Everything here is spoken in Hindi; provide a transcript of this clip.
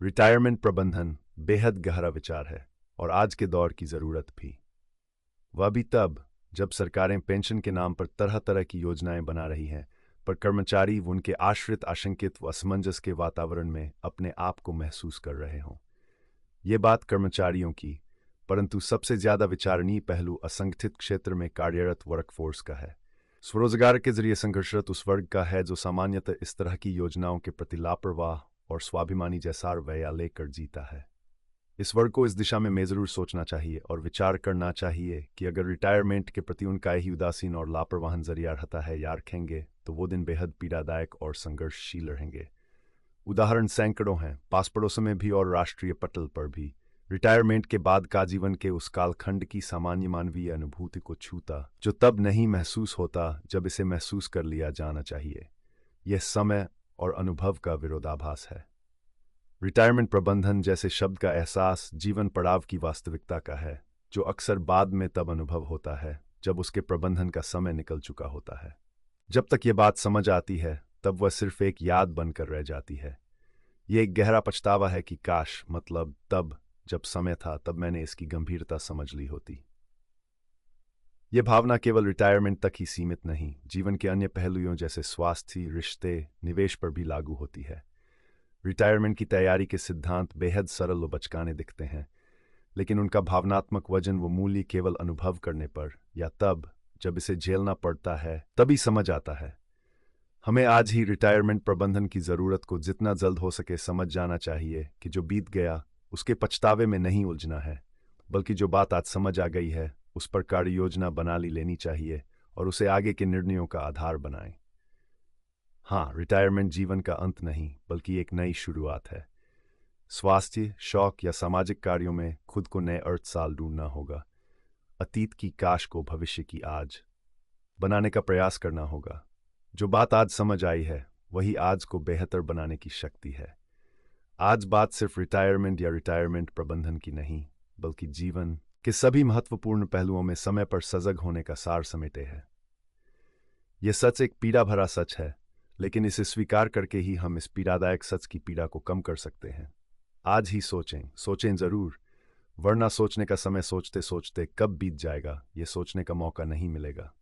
रिटायरमेंट प्रबंधन बेहद गहरा विचार है और आज के दौर की जरूरत भी। वह भी तब जब सरकारें पेंशन के नाम पर तरह तरह की योजनाएं बना रही हैं, पर कर्मचारी व उनके आश्रित आशंकित व असमंजस के वातावरण में अपने आप को महसूस कर रहे हों। ये बात कर्मचारियों की, परंतु सबसे ज्यादा विचारणीय पहलू असंगठित क्षेत्र में कार्यरत वर्कफोर्स का है। स्वरोजगार के जरिए संघर्षरत उस वर्ग का है जो सामान्यतः इस तरह की योजनाओं के प्रति लापरवाह और स्वाभिमानी जैसा रवैया लेकर जीता है। इस वर्ग को इस दिशा में जरूर सोचना चाहिए और विचार करना चाहिए कि अगर रिटायरमेंट के प्रति उनका ही उदासीन और लापरवाह नजरिया रहता है या रखेंगे तो वो दिन बेहद पीड़ादायक और संघर्षशील रहेंगे। उदाहरण सैकड़ों हैं, पास पड़ोस में भी और राष्ट्रीय पटल पर भी। रिटायरमेंट के बाद का जीवन के उस कालखंड की सामान्य मानवीय अनुभूति को छूता जो तब नहीं महसूस होता जब इसे महसूस कर लिया जाना चाहिए। यह समय और अनुभव का विरोधाभास है। रिटायरमेंट प्रबंधन जैसे शब्द का एहसास जीवन पड़ाव की वास्तविकता का है, जो अक्सर बाद में तब अनुभव होता है जब उसके प्रबंधन का समय निकल चुका होता है। जब तक ये बात समझ आती है तब वह सिर्फ एक याद बनकर रह जाती है। ये एक गहरा पछतावा है कि काश, मतलब तब जब समय था तब मैंने इसकी गंभीरता समझ ली होती। ये भावना केवल रिटायरमेंट तक ही सीमित नहीं, जीवन के अन्य पहलुओं जैसे स्वास्थ्य, रिश्ते, निवेश पर भी लागू होती है। रिटायरमेंट की तैयारी के सिद्धांत बेहद सरल व बचकाने दिखते हैं, लेकिन उनका भावनात्मक वजन व मूल्य केवल अनुभव करने पर या तब जब इसे झेलना पड़ता है तभी समझ आता है। हमें आज ही रिटायरमेंट प्रबंधन की जरूरत को जितना जल्द हो सके समझ जाना चाहिए कि जो बीत गया उसके पछतावे में नहीं उलझना है, बल्कि जो बात आज समझ आ गई है उस पर कार्य योजना बना ली लेनी चाहिए और उसे आगे के निर्णयों का आधार बनाएं। हाँ, रिटायरमेंट जीवन का अंत नहीं बल्कि एक नई शुरुआत है। स्वास्थ्य, शौक या सामाजिक कार्यों में खुद को नए अर्थ साल ढूंढना होगा। अतीत की काश को भविष्य की आज बनाने का प्रयास करना होगा। जो बात आज समझ आई है वही आज को बेहतर बनाने की शक्ति है। आज बात सिर्फ रिटायरमेंट या रिटायरमेंट प्रबंधन की नहीं, बल्कि जीवन के सभी महत्वपूर्ण पहलुओं में समय पर सजग होने का सार समेटे है। यह सच एक पीड़ा भरा सच है, लेकिन इसे स्वीकार करके ही हम इस पीड़ादायक सच की पीड़ा को कम कर सकते हैं। आज ही सोचें, सोचें जरूर, वरना सोचने का समय सोचते सोचते कब बीत जाएगा ये सोचने का मौका नहीं मिलेगा।